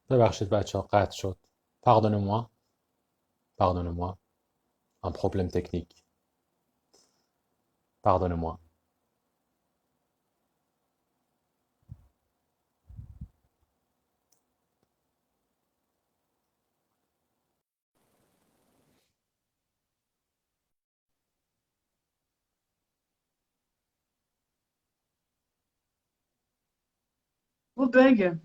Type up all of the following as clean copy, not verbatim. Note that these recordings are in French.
ببخشید بچه ها قطع شد. Pardonnez-moi. Pardonnez-moi. Un problème technique. Pardonnez-moi. Gros bug.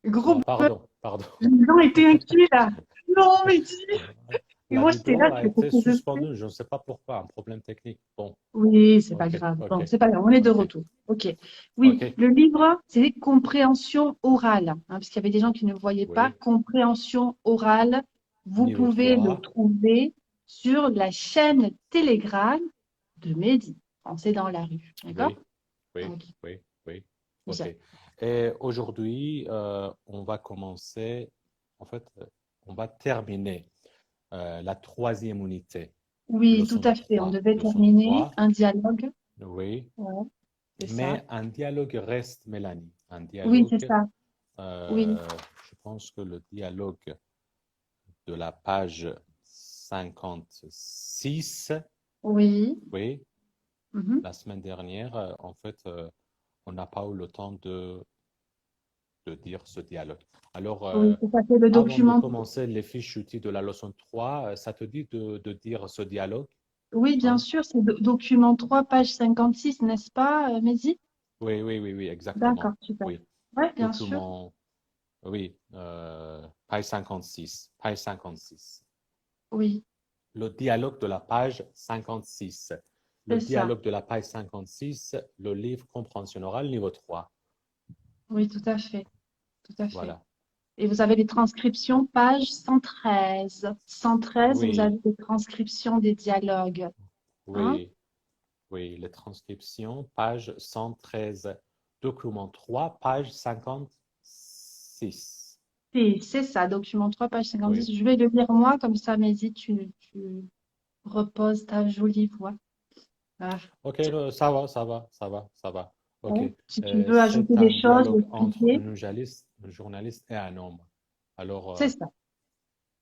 Gros Non, bug. pardon, pardon. Les gens étaient inquiets là. Non, mais dis. Et La moi, j'étais là, vidéo a je fais été qu'est-ce que je fais? suspendue, je ne sais pas pourquoi, un problème technique. Bon, Oui, c'est pas ok, grave. ok, Bon, c'est pas grave, on est de ok, retour. Ok. ok. Oui, le livre, c'est compréhension orale, hein, parce qu'il y avait des gens qui ne voyaient pas. Oui. Compréhension orale, vous Niveau pouvez le 3. trouver sur la chaîne Telegram de Mehdi. C'est dans la rue. D'accord? Oui, oui, Ok. oui, oui. Ok. Bien. Et aujourd'hui, on va commencer, en fait, on va terminer la troisième unité. Oui, tout Leçon à fait. On 3. devait Leçon terminer 3. un dialogue. Oui. Ouais, c'est ça. Mais un dialogue reste, Mélanie. Un Oui, c'est dialogue, ça. Oui, je pense que le dialogue de la page 56, oui. oui, Mhm. la semaine dernière, en fait, on n'a pas eu le temps de dire ce dialogue. Alors, Oui, tout à fait. Le avant de document. commencer les fiches outils de la leçon 3, ça te dit de dire ce dialogue, Oui, bien hein? sûr, c'est document 3, page 56, n'est-ce pas, Mehdi? Oui, oui, oui, oui, exactement. D'accord, super. Oui. Oui, bien sûr. Document, oui, page 56. Page 56. Oui, Le dialogue de la page 56. Le c'est ça. dialogue de la page 56, le livre compréhension orale niveau 3. Oui, tout à fait. Tout à fait. Voilà. Et vous avez les transcriptions, page 113. 113, vous Oui, avez les transcriptions des dialogues. Hein? oui, oui. Les transcriptions, page 113. Document 3, page 56. C'est ça, document 3, page 50. Oui. Je vais le lire moi, comme ça, Mehdi, tu reposes ta jolie voix. Ah. Ok, ça va, ça va, ça va, ça va. Ok. Ouais. Si tu veux ajouter C'est des un choses, dialogue entre expliquer, un journaliste et un homme. Alors, c'est ça.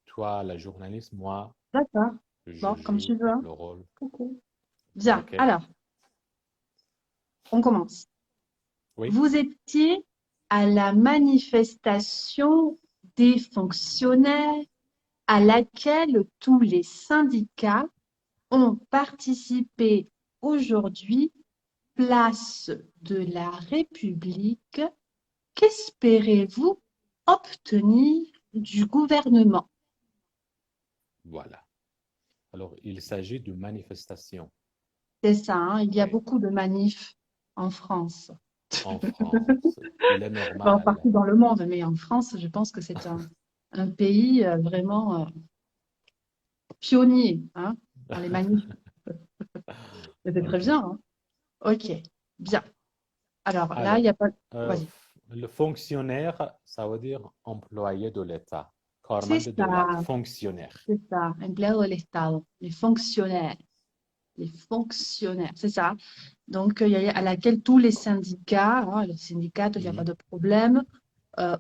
toi, la journaliste, moi, D'accord. je Bon, comme joue tu veux. Hein. le rôle. Ok. Bien. Ok. Alors, on commence. Oui. Vous étiez à la manifestation des fonctionnaires à laquelle tous les syndicats ont participé aujourd'hui, place de la République. Qu'espérez-vous obtenir du gouvernement? Voilà. Alors, il s'agit d'une manifestation. C'est ça, hein, il y a Oui. beaucoup de manifs en France. En France. Il est Bon, normal. partout dans le monde, mais en France, je pense que c'est un pays vraiment pionnier, hein, dans les manifs. C'était très Ok. bien, hein. Ok, bien. Alors là, il n'y Alors, a pas. euh, Vas-y. le fonctionnaire, ça veut dire employé de l'État. C'est Corman de la ça, fonctionnaire. c'est ça. Empleado del Estado, les fonctionnaires. Les fonctionnaires, c'est ça. Donc, à laquelle tous les syndicats, hein, les syndicats, il n'y a pas Mhm. de problème,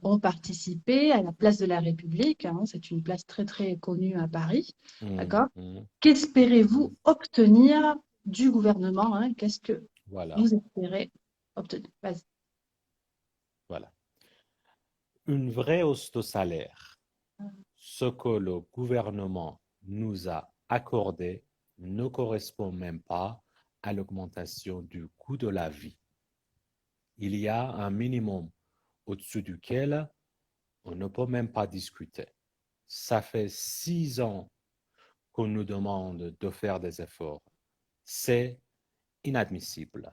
ont participé à la place de la République, hein. C'est une place très, très connue à Paris. Mhm. D'accord? Mhm. Qu'espérez-vous Mhm. obtenir du gouvernement, hein? Qu'est-ce que Voilà. vous espérez obtenir? Vas-y. Voilà. Une vraie hausse de salaire. Ce que le gouvernement nous a accordé ne correspond même pas à l'augmentation du coût de la vie. Il y a un minimum au-dessus duquel on ne peut même pas discuter. Ça fait 6 ans qu'on nous demande de faire des efforts. C'est inadmissible.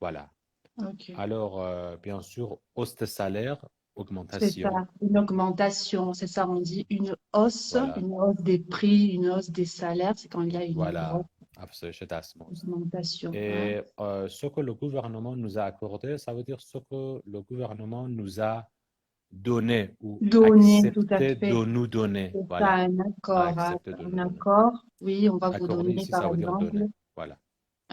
Voilà. Ok. Alors, bien sûr, hausse de salaire, C'est ça, augmentation. une augmentation, c'est ça, on dit Voilà. une hausse des prix, une hausse des salaires, c'est quand il y a une grosse Voilà. Absolut, das muss. augmentation, hein. Et ce que le gouvernement nous a accordé, ça veut dire ce que le gouvernement nous a donné ou Donner, tout à accepté de fait. nous donner. C'est ça, Voilà. un accord, hein. Accepté de Un nous donner. accord. Oui, on va vous Accorder donner, ici, par ça veut dire exemple, donner. Voilà.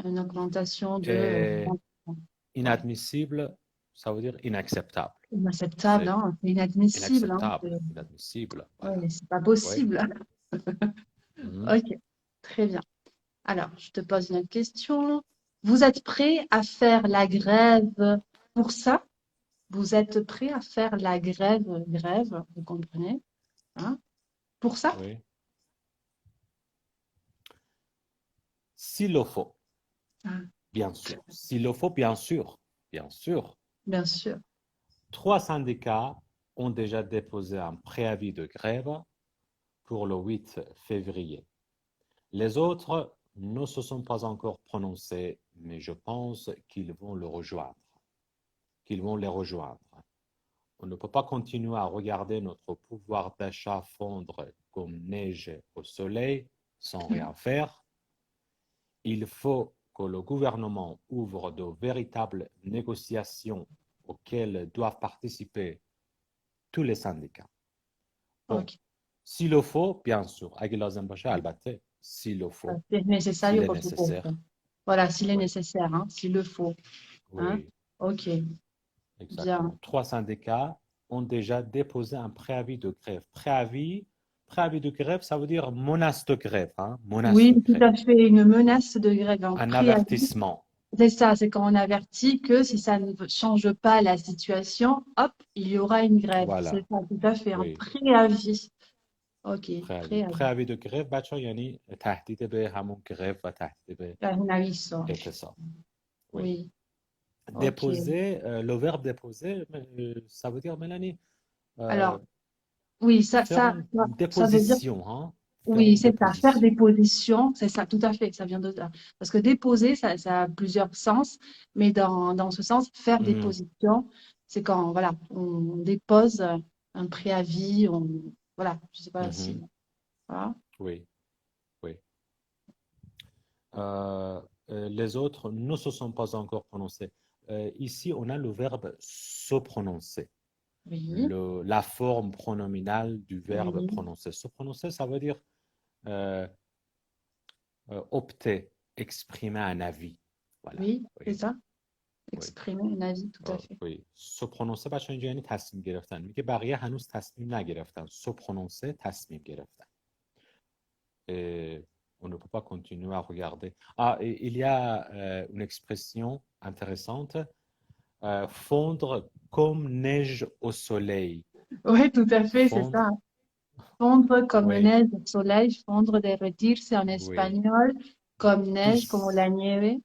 une augmentation de Et 30%. Ouais. inadmissible, ça veut dire inacceptable. Inacceptable, C'est hein, c'est inadmissible. Hein, inacceptable, inadmissible. Voilà. ouais, c'est pas Oui. possible. Mhm. Ok, très bien. Alors, je te pose une autre question. Vous êtes prêt à faire la grève pour ça? Vous êtes prêt à faire la grève, vous comprenez, hein, pour ça? Oui. S'il le faut, Ah, bien sûr. S'il le faut, bien sûr. Bien sûr. bien sûr. 3 syndicats ont déjà déposé un préavis de grève pour le 8 février. Les autres ne se sont pas encore prononcés, mais je pense qu'ils vont le rejoindre, qu'ils vont les rejoindre. On ne peut pas continuer à regarder notre pouvoir d'achat fondre comme neige au soleil sans rien faire. Il faut que le gouvernement ouvre de véritables négociations auxquelles doivent participer tous les syndicats. Bon, Ok. s'il le faut, bien sûr, اگه لازم باشه البته s'il le faut, C'est s'il nécessaire est pour tout le nécessaire. monde. Voilà, s'il est Oui, nécessaire, hein, s'il le faut. Hein. oui, Ok, bien. exactement. 3 syndicats ont déjà déposé un préavis de grève. Préavis de grève, ça veut dire menace de grève, hein, menace Oui, de tout grève. à fait. Une menace de grève, un Un préavis. avertissement. C'est ça, c'est quand on avertit que si ça ne change pas la situation, hop, il y aura une grève. C'est Voilà, ça, tout à fait, un oui, préavis. Ok, préavis. préavis. préavis de grève بچه یعنی تهدید به همون grève و تهدید به Un avis, اعتصاب. Oui. oui, ok. Déposer, le verbe déposer, ça veut dire, Mélanie, Alors, oui, faire une ça veut dire, déposition, hein? Faire oui, une c'est ça, faire des déposition. positions, c'est ça, tout à fait, ça vient de là. Parce que déposer, ça a plusieurs sens, mais dans ce sens, faire des Mhm, positions, c'est quand, voilà, on dépose un préavis, voilà, je sais pas si, mhm. voilà. Oui, oui. Euh, les autres ne se sont pas encore prononcés. Ici, on a le verbe se prononcer, Oui, la forme pronominale du verbe oui, prononcer. Se prononcer, ça veut dire euh, opter, exprimer un avis. Voilà. oui, c'est Oui, ça, oui. exprimer un avis, tout à fait. oui. Se prononcer بچه اینجا یعنی تصمیم گرفتن. میگه بقیه هنوز تصمیم نگرفتن. Se prononcer تصمیم گرفتن. Et on ne peut pas continuer à regarder. Ah, et il y a une expression intéressante, fondre comme neige au soleil. Oui, tout à fait, c'est ça. Fondre, Fondre comme oui, neige au soleil, fondre derretirse en oui. espagnol, comme neige, como Dis, la nieve,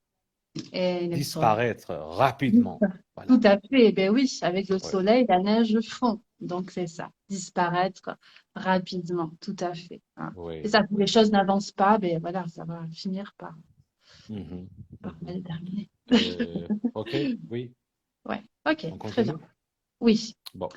et le soleil. disparaître rapidement. Tout Voilà. à fait, eh ben oui, avec le Oui. soleil, la neige fond. Donc c'est ça, disparaître rapidement, tout à fait. Hein. C'est Oui, ça, si les oui. choses n'avancent pas, ben voilà, ça va finir Mhm, par mhm. mal terminer. OK, oui, Ouais, ok, on très bien. continue. Oui. Bon.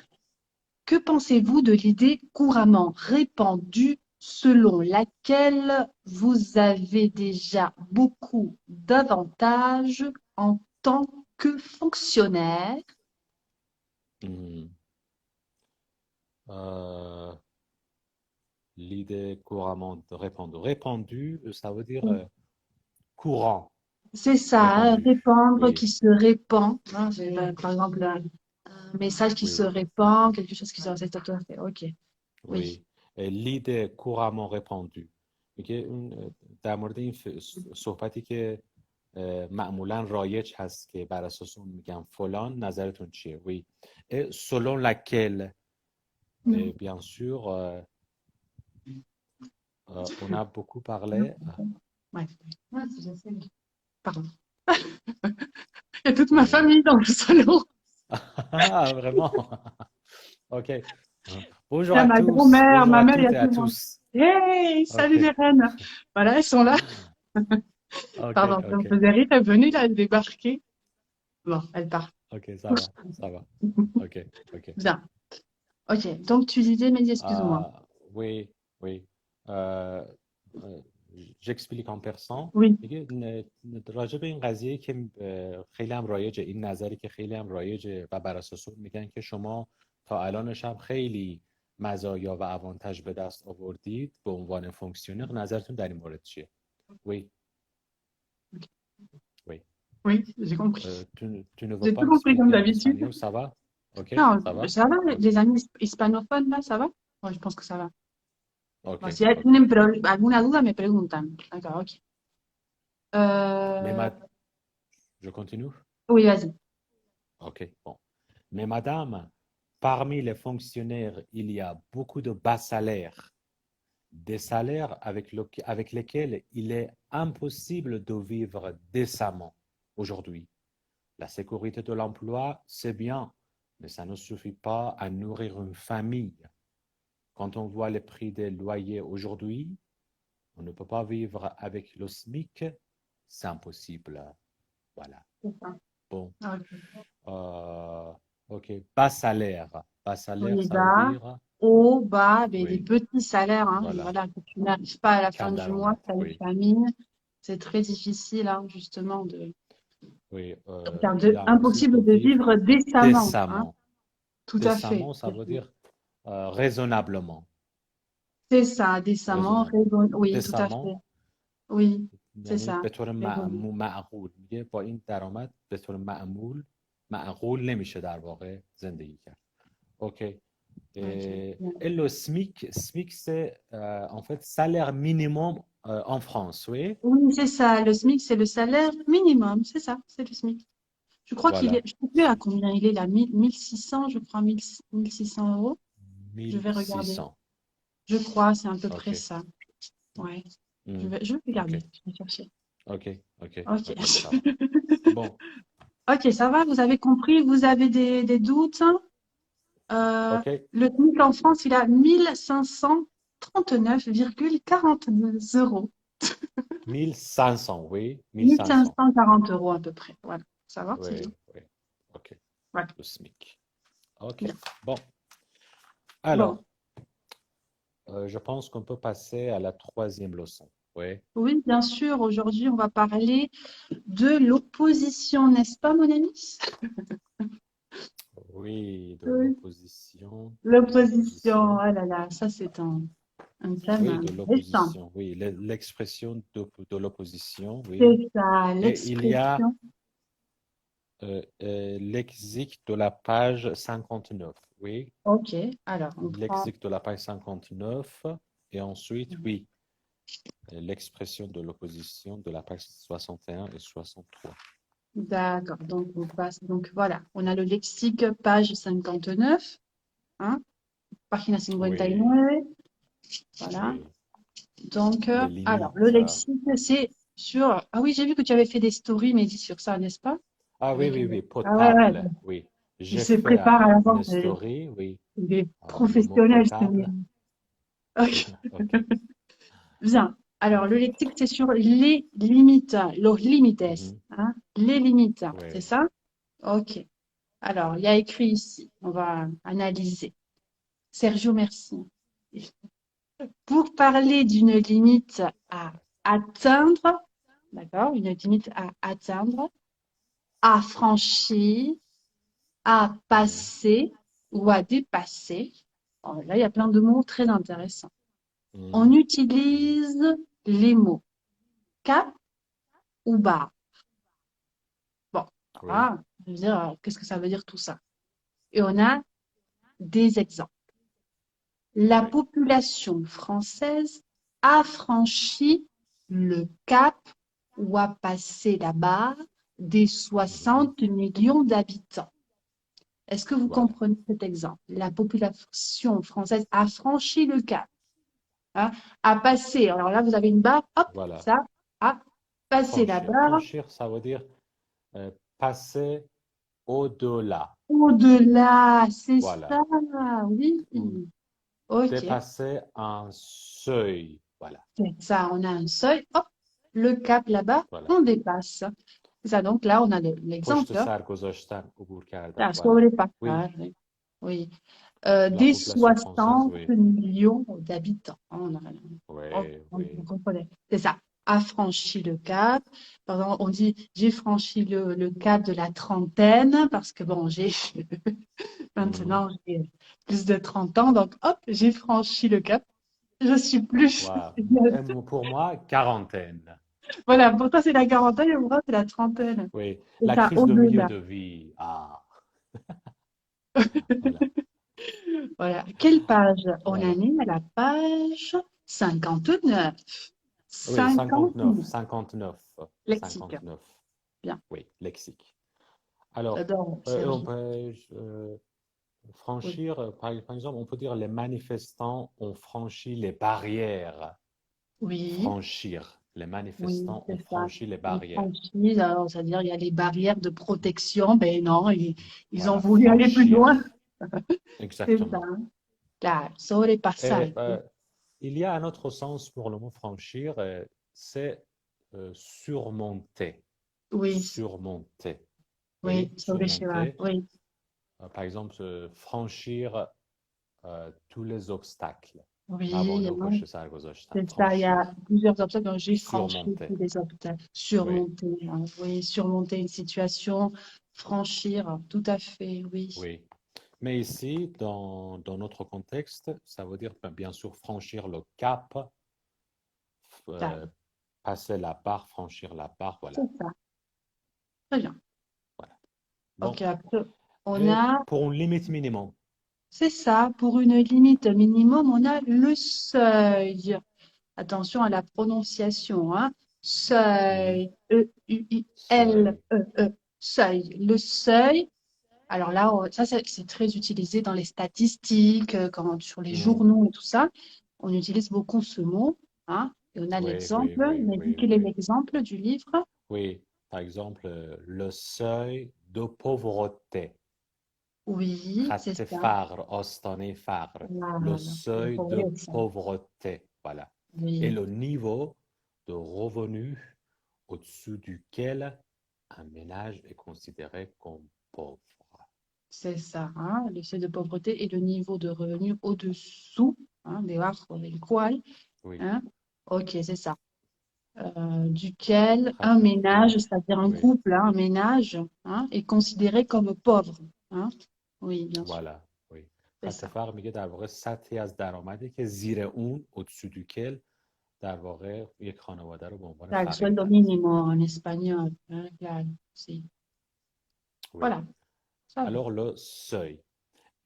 Que pensez-vous de l'idée couramment répandue selon laquelle vous avez déjà beaucoup d'avantages en tant que fonctionnaire? Mhm. Euh, L'idée couramment répandue. Répandue, ça veut dire courant, C'est ça, hein, répandu. répandre Oui, qui se répand. Hein, par exemple, un message qui se oui, répand, quelque chose qui se répand. C'est tout à fait. Ok, oui. oui. l'idée couramment répandue. میگه در مورد این صحبتی که معمولا رایج هست که بر اساس اون میگم فلان نظرتون چیه؟ Oui. Et selon laquelle, bien sûr, on a beaucoup parlé. Ouais. Ouais, pardon. Il y a toute ma Oui. famille dans le salon. Ah, vraiment? OK. Il Bonjour y a à ma tous. grand-mère, Bonjour ma à mère, il y toutes a et tout à le monde. tous. Hey, salut les OK. reines. Voilà, elles sont là. OK, Pardon, ça me OK. faisait rire. Elle venait là, elle débarquait. Bon, elle part. OK, ça va, ça va. OK, OK. Bien. Ok, donc tu disais, mais excuse-moi. آه، oui, oui. آه، آه، j'explique en persan. Oui, میگه راجع به این قضیه که خیلی هم رایجه، این نظری که خیلی هم رایجه و بر اساس اون میگن که شما تا الانش هم خیلی مزایا و اوانتج به دست آوردید به عنوان فونکسیونر. نظرتون در این مورد چیه؟ Oui, oui. Oui, j'ai compris. Tu ne veux J'ai pas tout compris comme m'expliquer en d'habitude. espagnol, ça va? Ok, Non, ça va? ça va, Ok, les amis hispanophones, là, ça va? Ouais, je pense que ça va. ok, Bon, si ok. tienen alguna duda, me preguntan. D'accord, ok. Mais Euh, je continue? oui, vas-y. Ok, bon. Mais madame, parmi les fonctionnaires, il y a beaucoup de bas salaires, des salaires avec lesquels il est impossible de vivre décemment aujourd'hui. La sécurité de l'emploi, c'est bien, mais ça ne suffit pas à nourrir une famille. Quand on voit les prix des loyers aujourd'hui, on ne peut pas vivre avec le SMIC, c'est impossible. Voilà. C'est ça. Bon, Ok. euh, ok. Bas salaire, Oui, ça veut bas, dire, haut, bas, mais des oui, petits salaires, hein. voilà, Voilà, que tu n'arrives pas à la fin du mois, tu Candaromètre, as une oui, famille. C'est très difficile, hein, justement, oui. impossible De de vivre vivre décemment, hein. décemment. Tout à fait. Décemment, ça veut dire raisonnablement, C'est ça, décemment, raisonnable. oui, tout à fait. décemment Oui, c'est یعنی ça. به طور Raisonnable. معقول میگه با این درآمد به طور معقول نمیشه در واقع زندگی کرد. اوکی. Ok. Et le SMIC c'est en fait salaire minimum en France, oui. Oui, c'est ça. Le SMIC, c'est le salaire minimum. C'est ça, c'est le SMIC. Je crois qu'il est, Voilà, je ne sais plus à combien il est là, 1600, je crois, 1600 euros. Je vais regarder. 1600. Je crois, c'est à peu près Ok. ça. Ouais. Hmm. Je vais Ok, regarder. Je vais chercher. ok, ok, Ok. ok, ça va. Bon, Ok, ça va, vous avez compris, vous avez des doutes. Euh, ok. le SMIC en France, il a 1539,42 euros. 1500, oui, 1500. 1540 € à peu près. Voilà. Ça va, c'est bien. Oui, oui. Ok, Voilà. le SMIC. Ok, Bien. bon. Bon. Alors, je pense qu'on peut passer à la troisième leçon. Oui, Oui, bien sûr, aujourd'hui, on va parler de l'opposition, n'est-ce pas, mon ami? oui, de Oui. l'opposition, de L'opposition, l'opposition. ah là là, ça c'est un thème Oui, de intéressant. l'opposition. Oui, l'expression de l'opposition, oui. C'est ça, Et il y a l'expression. lexique de la page 59. Oui, Ok, alors on prend. lexique de la page 59. Et ensuite, oui, l'expression de l'opposition de la page 61 et 63. D'accord, donc on passe. Donc voilà, on a le lexique, page 59, hein, página Oui, 59. Voilà. oui. Donc, Les alors, le limites. lexique, c'est sur. Ah oui, j'ai vu que tu avais fait des stories, Mehdi, sur ça, n'est-ce pas? Ah oui, Avec. oui, oui, Ah ouais, ouais. potable. Oui. Il J'ai se fait prépare à une l'avance. story, oui. Il est Le mot professionnel, ce potable. Mehdi. Ok, Ok. bien. Alors, le Ok. lexique, c'est sur les limites, los límites, Mhm. hein, les limites, c'est Oui. ça? Ok. Alors, il y a écrit ici, on va analyser. Sergio, merci. Pour parler d'une limite à atteindre, d'accord, une limite à atteindre, à franchir, à Mhm. passer ou à dépasser. Alors là, il y a plein de mots très intéressants. On Mhm. Mhm. utilise les mots cap ou barre. Bon, Oui. ah, je veux dire, qu'est-ce que ça veut dire tout ça? Et on a des exemples. La Oui. population française a franchi le cap ou a passé la barre des Mhm. 60 millions d'habitants. Est-ce que vous Voilà. comprenez cet exemple? La population française a franchi le cap, hein, a passé. Alors là, vous avez une barre, hop, Voilà. ça a passé la Franchir. barre Franchir, ça veut dire passer au-delà. au-delà. C'est Voilà. ça, oui. Ou Ok, dépasser un seuil. Voilà. c'est ça, on a un seuil, hop, le cap là-bas, Voilà. on dépasse. C'est ça, donc là, on a پشت l'exemple, سر گذاشتن عبور کردن. là, sur Voilà. les Oui. passages, oui. La Des population française, 60 oui. millions d'habitants. Oui, On oui. comprenait. C'est ça, a franchi le cap. Par exemple, on dit j'ai franchi le cap de la trentaine parce que bon, j'ai Mhm. maintenant j'ai plus de 30 ans, donc hop, j'ai franchi le cap. Je suis plus. Voilà. Et pour moi, quarantaine. Voilà, pour toi, c'est la quarantaine, et pour moi, c'est la trentaine. Oui, C'est la ça, crise de milieu au-delà. de vie. Ah, voilà, Voilà. Quelle page on voilà. en est à la page 59. Oui, 59, 59. 59, Lexique. 59. Bien. Oui, lexique. Alors, J'adore, on Sergi. peut Oui. franchir, par exemple, on peut dire les manifestants ont franchi les barrières. Oui, Franchir. Les oui, manifestants ont c'est ça. franchi les On barrières. franchit, alors, c'est-à-dire il y a les barrières de protection. Ben non, ils ont Voilà, voulu aller plus loin. franchir. C'est ça. Exactement. Là, sobrepasar. Et il y a un autre sens pour le mot franchir, c'est surmonter. Oui, Surmonter. oui, Oui, sobrellevar. surmonter. Oui, Par exemple, franchir tous les obstacles. oui, مبادا و hein, پشت سر گذاشتن. c'est ça. Il y a Franchir. plusieurs obstacles. Donc, j'ai franchi Surmonter. tous les obstacles. Oui, Surmonter. Hein, oui, surmonter une situation. Franchir. Tout à fait. Oui. oui. Mais ici, dans notre contexte, ça veut dire bien sûr franchir le cap, Ça, euh, passer la barre, franchir la barre, c'est voilà, ça. Très bien. voilà. Ok, Bon, après, on et a, pour une limite minimum, c'est ça, pour une limite minimum, on a le seuil. Attention à la prononciation, hein. mhm, Seuil, seuil, E-U-I-L-E-E, seuil. Le seuil, alors là, ça, c'est très utilisé dans les statistiques, quand, sur les mhm, journaux et tout ça. On utilise beaucoup ce mot, hein. Et on a oui, oui, l'exemple, oui, mais dit oui, quel est oui, l'exemple du livre? oui. Par exemple, le seuil de pauvreté. Oui, c'est خط ça. فقر آستانه فقر. Le Voilà, la seuil de pobreza. pauvreté, voilà. Et Oui. le niveau de revenu au-dessus duquel un ménage est considéré comme pauvre. C'est ça, hein, le seuil de pauvreté et le niveau de revenu au-dessous, hein, debajo del cual, Oui, hein, ok, c'est ça, duquel un خط ménage, فقر. c'est-à-dire un Oui, couple, hein, un ménage, hein, est considéré comme pauvre. Hein. Oui, bien sûr, voilà, oui. c'est خط ça. فقر میگه در واقع سطحی از درآمدی که زیر اون au-dessus duquel در واقع یک خانواده رو به عنوان Là, el فقیر sueldo تلقی mínimo میکنه. en espagnol, hein, claro, sí. Oui. Voilà, ça va. Alors le seuil.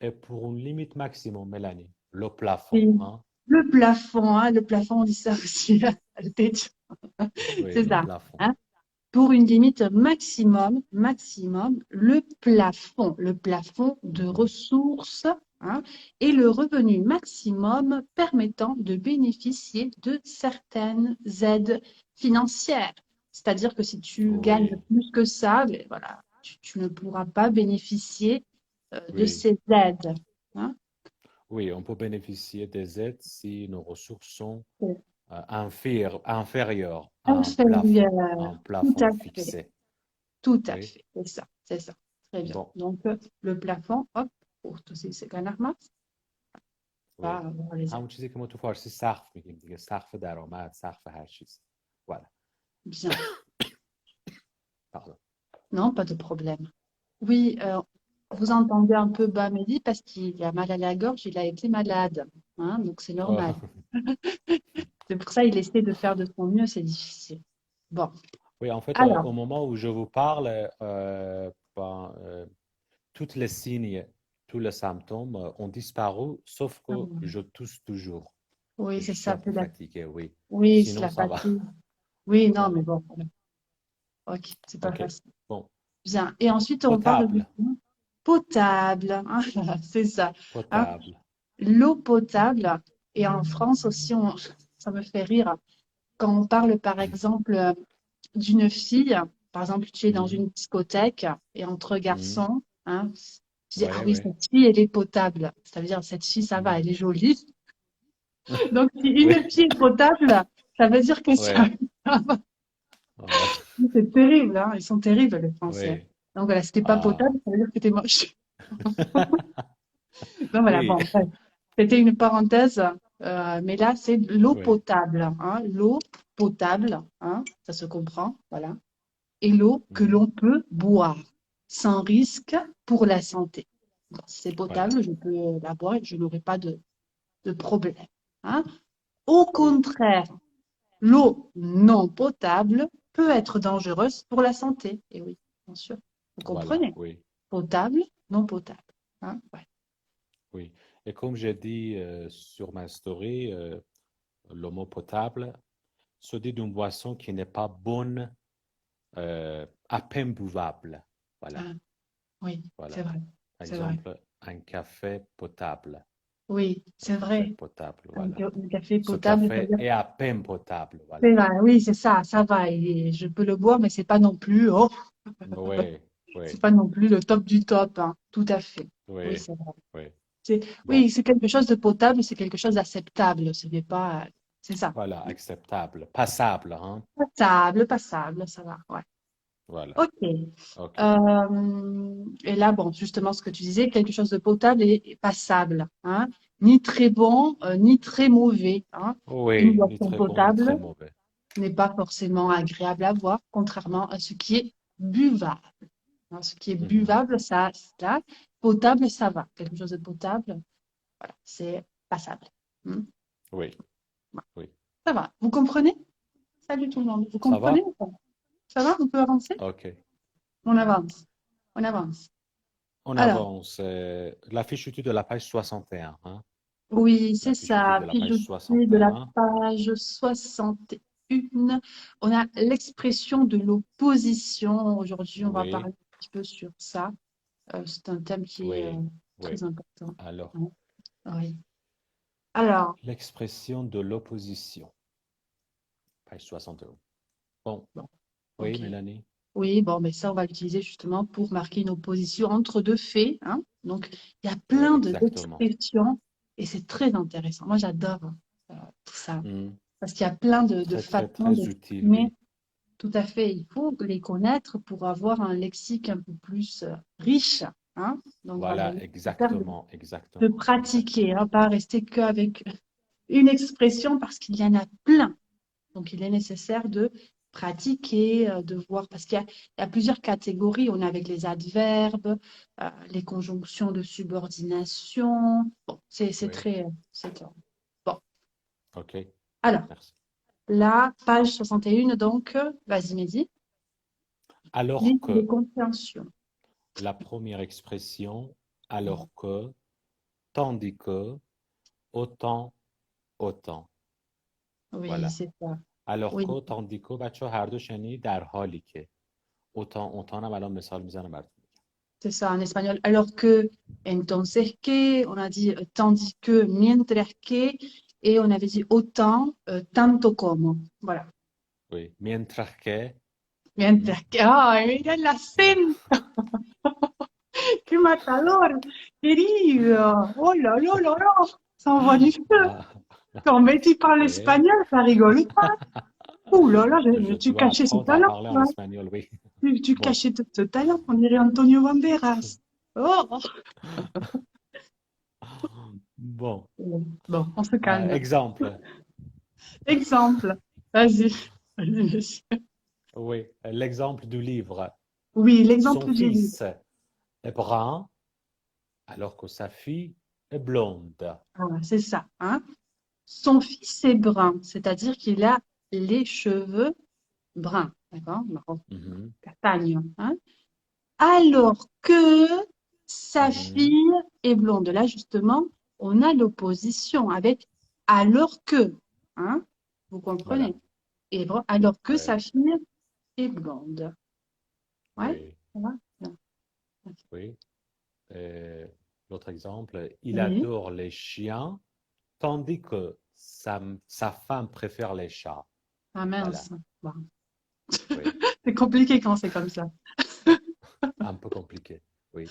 Et pour une limite maximum, Mélanie, le plafond, Et hein? le plafond, on dit ça aussi, le techo, Oui, c'est le ça. plafond. Hein. Pour une limite maximum, le plafond de Mhm. ressources, hein, et le revenu maximum permettant de bénéficier de certaines aides financières. C'est-à-dire que si tu gagnes Oui, plus que ça, ben voilà, tu ne pourras pas bénéficier de oui, ces aides. Hein. oui, on peut bénéficier des aides si nos ressources sont C'est inférieures à inférieur. un Tout plafond à fait. fixé. Tout à Oui, fait, c'est ça, très bien. bon, Donc, le plafond, hop, pour tous ces canards, va oui. avoir les aides. همون چیزی که ما تو فارسی سقف میگیم دیگه، سقف درآمد، سقف هر چیز. Voilà, Bien. pardon. Non, pas de problème. Oui, vous entendez un peu bas Mehdi parce qu'il a mal à la gorge, il a été malade. Hein, donc, c'est normal. Oh, C'est pour ça qu'il essaie de faire de son mieux, c'est difficile. Bon, oui, en fait, alors, au moment où je vous parle, tous les signes, tous les symptômes ont disparu, sauf que je tousse toujours. oui, Et je c'est suis ça, un peu fatigué, oui. oui, c'est Sinon, la ça va. fatigue. Oui, non, mais Voilà. bon, voilà. Ok, c'est pas OK. facile. Bon. Bien. Et ensuite, on parle du Potable. potable. Hein, c'est ça. Hein. Potable. L'eau potable, et en France aussi, ça me fait rire, quand on parle par exemple d'une fille, par exemple tu es dans Mhm. une discothèque et entre Mhm. garçons, hein, tu dis, ah Ouais, oui, ouais. cette fille, elle est potable. Ça veut dire, cette fille, ça va, Mhm. elle est jolie. Donc, si Oui. une fille est potable, ça veut dire que ça, Ouais. Ouais. c'est terrible, hein, ils sont terribles, les Français. Oui. Donc voilà, si t'es pas Ah. potable, ça veut dire que t'es moche. Donc voilà, Oui. bon, bref. C'était une parenthèse, mais là, c'est l'eau Oui. potable. Hein, l'eau potable, hein, ça se comprend, voilà. Et l'eau que Mhm. l'on peut boire sans risque pour la santé. Bon, si c'est Voilà. potable, je peux la boire et je n'aurai pas de problème. Hein. Au Oui. contraire, L'eau non potable peut être dangereuse pour la santé. Et oui, bien sûr. Vous Voilà, comprenez? oui, Potable, non potable. Hein? Ouais. oui. Et comme j'ai dit sur ma story, le mot potable se dit d'une boisson qui n'est pas bonne, à peine buvable. Voilà, Ah, oui, c'est voilà. vrai. Par C'est vrai. exemple, un café potable. Oui, Un c'est café vrai. potable, voilà. Un café Ce potable, café c'est-à-dire. est à peine potable, C'est voilà. vrai, oui, c'est ça, ça va. Je peux le boire, mais c'est pas non plus, oh, Oui, oui, c'est pas non plus le top du top, hein. Tout à fait. Oui, oui, c'est vrai. oui. C'est, Bon, oui, c'est quelque chose de potable, c'est quelque chose d'acceptable. Ce n'est pas, c'est ça. voilà, acceptable, passable, hein. Passable, passable, ça va. Ouais. Voilà, Ok. ok. Et là, bon, justement, ce que tu disais, quelque chose de potable et passable, hein. Ni très bon, ni très mauvais, hein. Une Oui, ni boisson très bon, ni potable très mauvais. n'est pas forcément agréable à boire, contrairement à ce qui est buvable. Hein, ce qui est Mhm. buvable, ça, potable, ça va. Quelque chose de potable, voilà, c'est passable. Hmm. Oui, Voilà. oui. Ça va. Vous comprenez? Salut tout le monde. Vous Ça comprenez va? ou pas? Ça va? On peut avancer? Ok. On avance. On avance. On Alors, avance. La fiche étude de la page 61, hein. oui, La c'est fiche étude ça. de la Puis je page suis de la 61. page 61. On a l'expression de l'opposition. Aujourd'hui, on va Oui, parler un petit peu sur ça. C'est un thème qui est oui, oui. très important. Alors, Hein. Oui. Alors, l'expression de l'opposition, page 61. Bon, bon, oui, ok. Mélanie. Oui, bon, mais ça, on va l'utiliser justement pour marquer une opposition entre deux faits. Hein. Donc, il y a Oui, plein exactement. d'expressions et c'est très intéressant. Moi, j'adore tout ça Hmm. parce qu'il y a plein de Très, très, façons très utile, d'exprimer. oui. Tout à fait. Il faut les connaître pour avoir un lexique un peu plus riche. Hein. Donc, voilà, Voilà, il faut faire exactement, de exactement, pratiquer, exactement. hein, pas rester qu'avec une expression parce qu'il y en a plein. Donc, il est nécessaire de pratiquer, de voir, parce qu'il y a plusieurs catégories. On a avec les adverbes, les conjonctions de subordination. Bon, c'est Oui, très. Bon, ok, alors, merci. la page 61, donc, vas-y, Mehdi, Alors liste de que, compréhension. la première expression, alors Oui, que, tandis que, autant, autant. oui, Voilà. c'est ça. alors Oui, که tandis که بچه هر دو شنید در حالی که اوتان هم الان مثال میزنم براتون. c'est ça en espagnol. Alors que, entonces que, on a dit tandis que, mientras que, et on avait dit autant, tanto como. Voilà. Oui. Mientras que, hmm, Mientras que, ay, mira el yeah. acento, qué matador, querido. Oh là là là là, ça envoie du feu. Ah, Quand Betty parle oui. espagnol, ça rigole pas. Ouh là là, Je tu dois cachais ce apprendre à talent, parler en ouais. espagnol, oui. Tu Bon. cachais ce talent, on dirait Antonio Banderas. Oh. Bon. Bon, on se calme. Exemple. Exemple, vas-y. Vas-y, monsieur. Oui. L'exemple du livre. Oui, Son l'exemple du livre. fils est brun alors que sa fille est blonde. Voilà, c'est ça, hein. Son fils est brun, c'est-à-dire qu'il a les cheveux bruns, d'accord? Marron, Mhm, castagne, hein. Alors que sa mhm. fille est blonde. Là, justement, on a l'opposition avec alors que, hein? Vous Voilà. comprenez? Et bon, alors que sa Oui, fille est blonde. Ouais, oui, ça va? Bien. oui. Euh, L'autre exemple, il Oui. adore les chiens, tandis que sa femme préfère les chats. Ah Voilà, mince. Bon. oui, C'est compliqué quand c'est comme ça. un peu compliqué. Oui,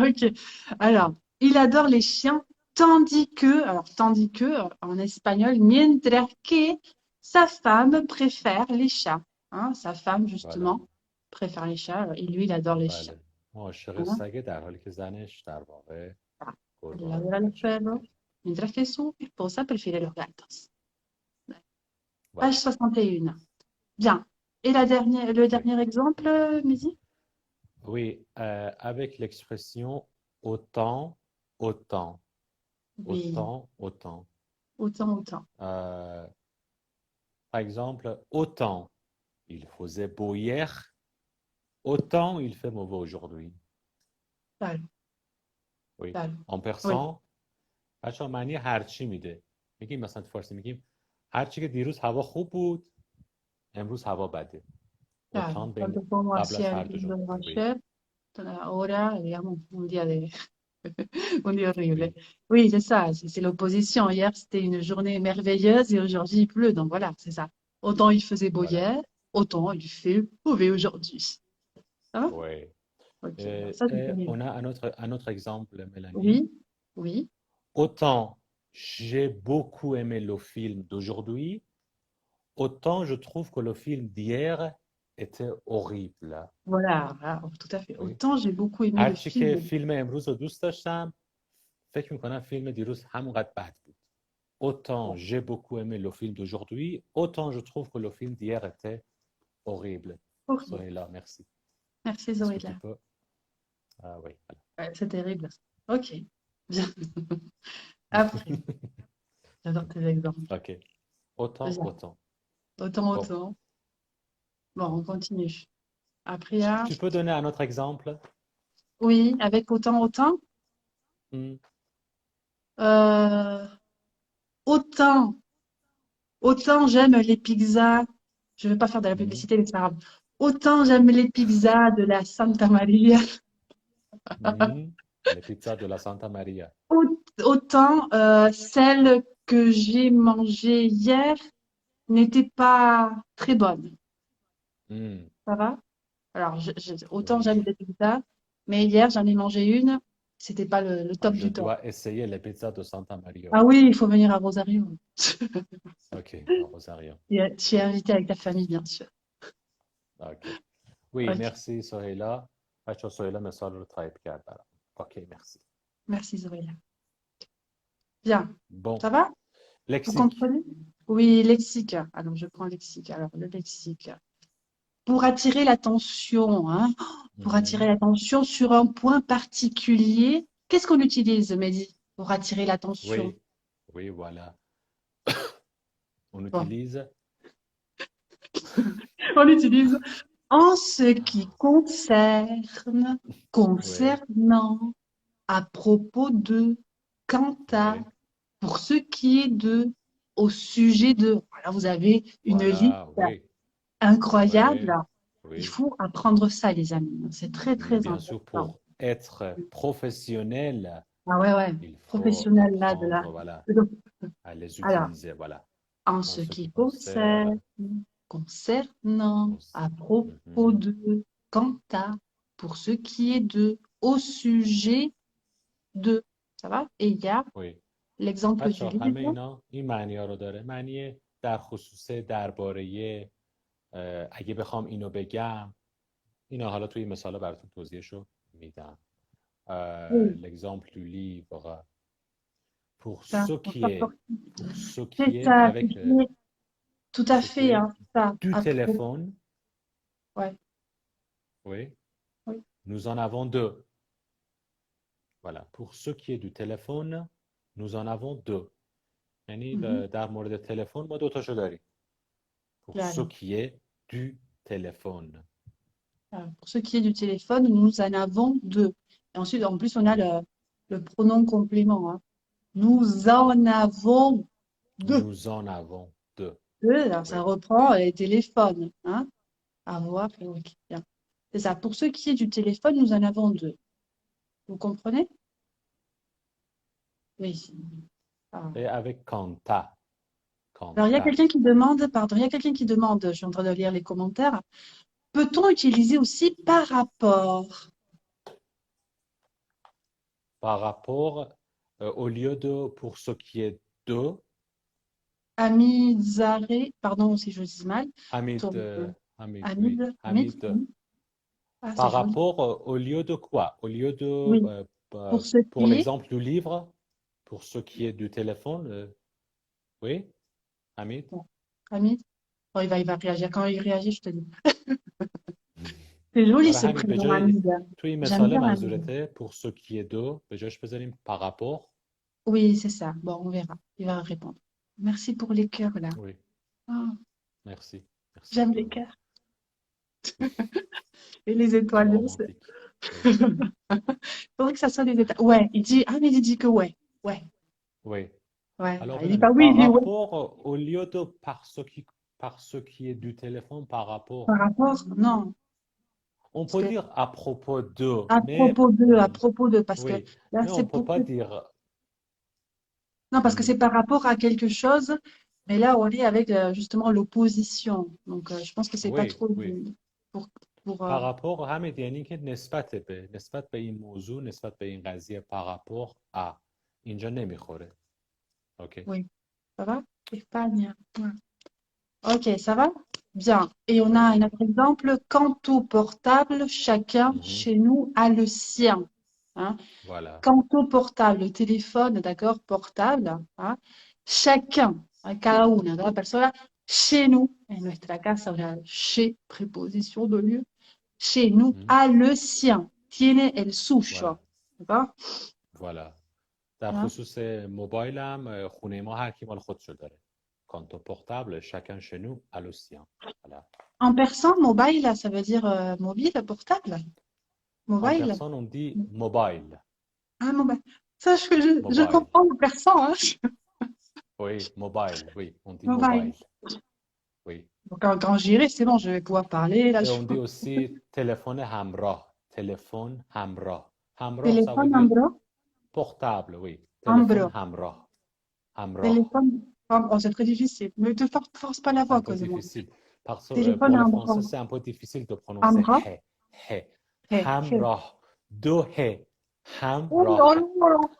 Ok. Alors, il adore les chiens, tandis que, en espagnol, mientras que sa femme préfère les chats. Hein, sa femme, voilà, justement, préfère les chats et lui, il adore les chiens. بله. عاشق Hein. سگه در حالی که زنش در واقع Voilà. گربه Il ها رو adora los میباشد. perros, mientras que su esposa prefiere los gatos. Page Voilà, 61. Bien. Et le oui. dernier exemple, Mehdi? Oui, avec l'expression autant, autant, Oui, autant, autant. autant, autant. Euh, par exemple, autant il faisait beau hier, autant il fait mauvais aujourd'hui. بله Oui. بله En oui persan, بچه معنی هرچی میده. میگیم مثلا تو فارسی میگیم هرچی که دیروز هوا خوب بود امروز هوا بده. claro. Autant بین Tanto como قبل از hacía el هر دو lindo جمله. Oui. ayer, ahora, digamos, un día de, un día horrible. Oui. Oui, c'est ça, c'est l'opposition. Hier, c'était une journée merveilleuse et aujourd'hui, il pleut. Donc voilà, c'est ça. Autant il faisait beau Voilà. hier, autant il fait mauvais aujourd'hui. Ça va? Oui. Ok, alors ça, c'est terrible. On a un autre exemple, Mélanie. Oui, oui, Autant j'ai beaucoup aimé le film d'aujourd'hui, autant je trouve que le film d'hier était horrible. voilà, voilà, tout à fait. Oui. Autant j'ai beaucoup aimé le هرچی که film. فیلم امروز رو دوست داشتم فکر میکنم فیلم دیروز همونقدر بد بود. Autant j'ai beaucoup aimé le film d'aujourd'hui, autant je trouve que le film d'hier était horrible. Horrible. Soyez là, merci. Merci Est-ce que tu Zoïla. peux? Ah oui, Ouais, c'est terrible. Ok, bien. Après, j'adore tes exemples. ok. Autant, Bien. autant. Autant, Bon. autant. Bon, on continue. Après, il y a... Tu peux donner un autre exemple? Oui, avec autant, autant. Hmm. Euh, autant, autant j'aime les pizzas. Je ne vais pas faire de la Mhm. publicité, mais c'est pas grave. Autant j'aime les pizzas de la Santa Maria. Mhm. Les pizzas de la Santa Maria. Autant celles que j'ai mangées hier n'étaient pas très bonnes. Hmm. Ça va? Alors, autant Oui. j'aime les pizzas, mais hier j'en ai mangé une. C'était pas le top Je du top. dois essayer les pizzas de Santa Maria. Ah oui, il faut venir à Rosario. Ok, à Rosario. Et tu es Oui. invité avec ta famille, bien sûr. Ok. Oui, Ok, merci Soheila. بچه سهیلا مثال رو تایپ کرد برام. اوکی مرسی. merci Zoé. Bien, Bon, ça va? Vous lexique. comprenez? Oui, lexique. Alors, je prends lexique. Alors, le lexique. Pour attirer l'attention, hein, pour attirer Mhm. l'attention sur un point particulier, qu'est-ce qu'on utilise, Mehdi, pour attirer l'attention? Oui, oui, voilà. On Bon, utilise on utilise en ce qui concerne, oui, concernant, à propos de, quant à, oui, pour ce qui est de, au sujet de. Alors, vous avez une liste voilà, oui, incroyable. oui, Il oui. faut apprendre ça, les amis. C'est très, Mais très bien sûr, important. pour être professionnel, Ah ouais, ouais. il faut Professionnel là de la. apprendre, voilà, à les Alors, utiliser, voilà. en En ce ce qui qui concerne, concerne, concernant, à propos Mhm. de, quant à, pour ce qui est de, au sujet de. Ça va? Et il y a oui. l'exemple بچه du همه livre. اینا این معنی ها رو داره معنی در خصوص درباره اگه بخوام اینو بگم اینا حالا توی مثال براتون توضیحشو میدم Oui, l'exemple du livre pour ça, ce on qui s'en est sort. C'est ça, avec tout pour à ce qui fait, est hein, ça. du À propos. téléphone Ouais, oui oui. nous en avons deux voilà pour ce qui est du téléphone nous en avons deux یعنی Mhm. در مورد تلفن ما دو تاشو داریم pour ce Claro. qui est du téléphone Alors, pour ce qui est du téléphone, nous en avons deux. Et ensuite, en plus, on a oui le pronom complément, hein. Nous en avons deux. nous en avons deux Deux, alors ça oui reprend les téléphones, hein. Avoir, et ok, bien. C'est ça. Pour ce qui est du téléphone, nous en avons deux. Vous comprenez? Oui. Ah. et avec quanta Alors, il y a quanta quelqu'un qui demande, pardon, il y a quelqu'un qui demande, je suis en train de lire les commentaires, peut-on utiliser aussi par rapport? par rapport au lieu de pour ce qui est de Amizare, pardon si je dis mal, Hamid, ton, Hamid, oui. Hamid, Hamid, oui. Ah, c'est par joli. rapport au lieu de quoi? Au lieu de, Oui, pour ce pour qui est, l'exemple du livre, pour ce qui est du téléphone, oui, Hamid. bon, Hamid, bon, il va réagir. Quand il réagit, je te dis. C'est joli آره ce همین به prénom, جای Hamid. توی این J'aime مثاله bien Hamid. منظورته pour ce qui est de به جاش بذاریم par rapport. Oui, c'est ça. Bon, on verra. Il va répondre. Merci pour les cœurs là. Oui. Ah. Merci. Merci. J'aime les cœurs et les Trop étoiles. romantique. Oui. Faudrait que ça soit des étoiles. Ouais, il dit, ah, mais il dit que ouais. Ouais, Oui. ouais. Alors, Il dit Mélanie, pas oui, par il dit ouais. rapport, au lieu de par ce qui est du téléphone, par rapport, Par rapport, non. on Parce peut que dire à propos de, mais, à propos de, parce que oui, là, mais on c'est ne peut pour. pas dire, Non, parce que hmm, c'est par rapport à quelque chose, mais là, on est avec justement l'opposition. Donc, je pense que c'est pas oui, trop oui. pour, pour par rapport حمید یعنی که نسبت به این موضوع نسبت به این قضیه par rapport à اینجا نمیخوره اوکی oui, ça va? Espagne. Ouais. Ok, ça va? Bien. Et on a un oui autre exemple. Quant au portable, chacun mhm, chez nous a le sien. Hein. voilà Quant au portable, le téléphone, d'accord, portable, hein, chacun, cada una, cada persona, chez nous, en nuestra casa, o sea, chez, préposition de lieu, chez nous, mhm, a le sien, tiene el suyo, voilà d'accord? voilà در Hein. خصوص موبایلم خونه ما هر کی مال خودشو داره quant au portable chacun chez nous a le sien voilà En persan, mobile, ça veut dire mobile, portable, en mobile. personne on dit mobile Ah, mobile. Sache que je mobile comprends le persan, hein. oui mobile oui on dit Mobile. mobile oui Donc, quand j'irai, c'est bon, je vais pouvoir parler, là, et je... on dit aussi téléphone همراه همراه ça veut Téléphone, dire ambro, portable, oui. Téléphone ambro. Hamra. Hamra. Téléphone, oh, c'est très difficile. Ne te force pas la C'est voix un à peu cause de moi. difficile. Téléphone, Pour les ambro. Français, c'est un peu difficile de prononcer Ambro, he. He. he, he. Hamra. Deux he. Oh Hamra. là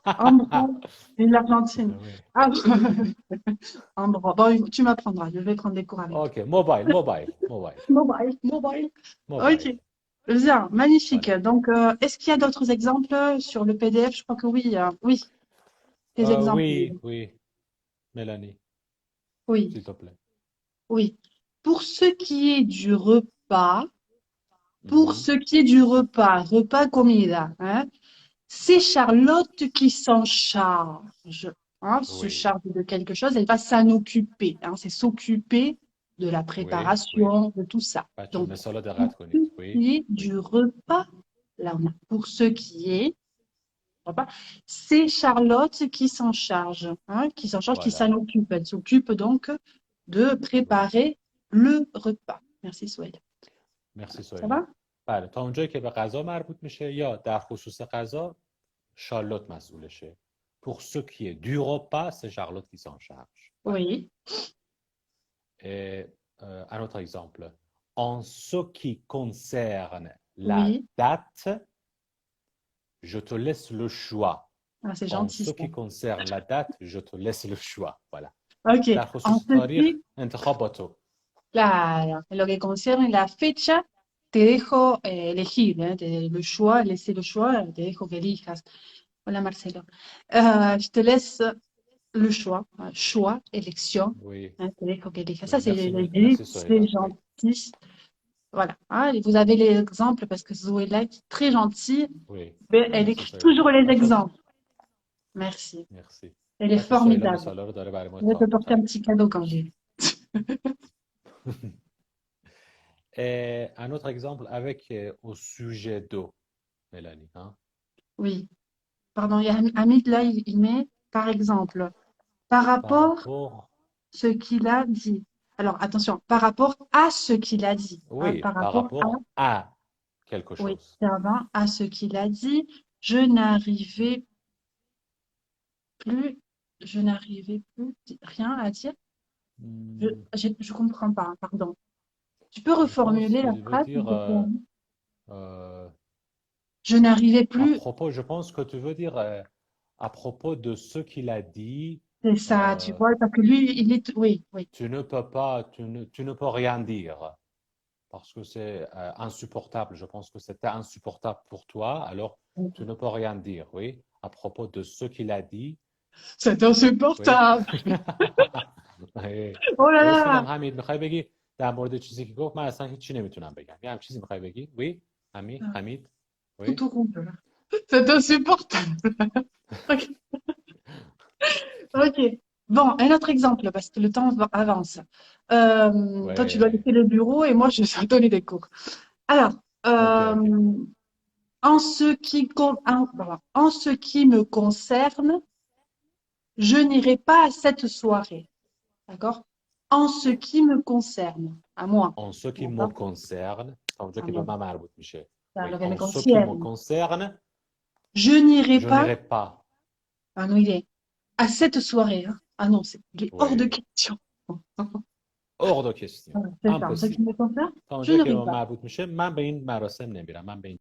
là, ambro. Et l'Argentine. Oui. Ah, ambro. Bon, tu m'apprendras. Je vais prendre des cours avec toi. Ok, mobile. Mobile, mobile. Ok. Mobile. Bien, magnifique. Voilà. Donc, est-ce qu'il y a d'autres exemples sur le PDF? Je crois que oui. Oui, des exemples. Oui, Mélanie, Oui, s'il te plaît. oui. Pour ce qui est du repas, pour Mhm. ce qui est du repas, repas comida, hein, c'est Charlotte qui s'en charge. Hein, se Oui, charge de quelque chose, elle va s'en occuper. Hein, c'est s'occuper de la oui. préparation, de tout ça. بچه Donc, مثال pour دقت ce کنید. Oui, qui est oui. du repas, là on a pour ce qui est repas, c'est Charlotte qui s'en charge, hein, qui s'en charge, qui s'en Voilà. occupe. Elle s'occupe donc de Oui. préparer le repas. Merci, Souhaïla. مرسی Ça سویلا. va? بله تا اونجایی که به غذا مربوط میشه یا در خصوص غذا شارلوت مسئولشه. Pour ce qui est du repas, c'est Charlotte qui s'en charge. Voilà. Oui, Et un autre exemple. En ce qui concerne la oui. date, je te laisse le choix. Ah, c'est En gentil ce ça. qui concerne la date, je te laisse le choix. Voilà. Ok. در En خصوص تاریخ ceci, انتخاب با تو. claro, en lo que concierne la fecha, te dejo elegir, le choix, laisser le choix, te dejo que elijas. Hola Marcelo. Je te laisse le choix, choix, élection, Oui. hein, te dejo que elijas. Oui. Ça, c'est Merci c'est Sohela. Oui. gentil. Voilà. Hein, et vous avez l'exemple parce que Zoé est très gentille, Oui. mais elle مرسی écrit سوهلا. toujours les بچه exemples. Merci. مرسی. Elle est بچه سوهلا formidable. مثالا رو داره برای ما Je vais te porter un تایپ petit میکنه. cadeau quand j'ai. Et un autre exemple avec au sujet d'eau, Mélanie. Hein? Oui. Pardon, il y a Hamid là, il met, par exemple, par Par rapport rapport, ce qu'il a dit. Alors, attention, par rapport à ce qu'il a dit. Hein, oui, par par rapport à, rapport à quelque oui, chose. pardon, à ce qu'il a dit, je n'arrivais plus, je n'arrivais plus, rien à dire. Je, Hmm, je comprends pas, pardon. Tu peux je pense reformuler que la tu veux phrase, s'il dire te plaît? euh, Je n'arrivais à plus, propos, je pense que tu veux dire à propos de ce qu'il a dit, c'est ça, tu euh, vois, parce que lui, il est, oui, oui. tu ne peux pas, tu ne peux rien dire parce que c'est insupportable. Je pense que c'était insupportable pour toi, alors tu ne peux rien dire, oui, à propos de ce qu'il a dit. C'est Oui. insupportable. آره. Oh là درست میگم là. حمید میخوای بگی در مورد چیزی که گفت من اصلا هیچی نمیتونم بگم یه هم چیزی میخوای بگی وی حمید وی Tout rouge, là. C'est insupportable. Ok. Ok. Bon, un autre exemple, parce que le temps avance. Toi, tu dois Ouais. laisser le bureau et moi, je vais donner des cours. Alors, Ok, ok. en ce qui me concerne, je n'irai pas à cette soirée. D'accord? En ce qui me concerne, à moi. En ce qui me D'accord? concerne, اونجا À كيبقى moi. ما مربوط مشي. Ça, Oui, le me en ce qui me concerne. concerne, Je n'irai je pas. n'irai pas. Ah non, il est à cette soirée. Hein. Ah non, il est hors de Oui, question. hors de question. Voilà, c'est ça. En ce qui Impossible. me concerne, تا je اونجا که n'irai به من pas. مربوط میشه من به این مراسم نمیرم، من به این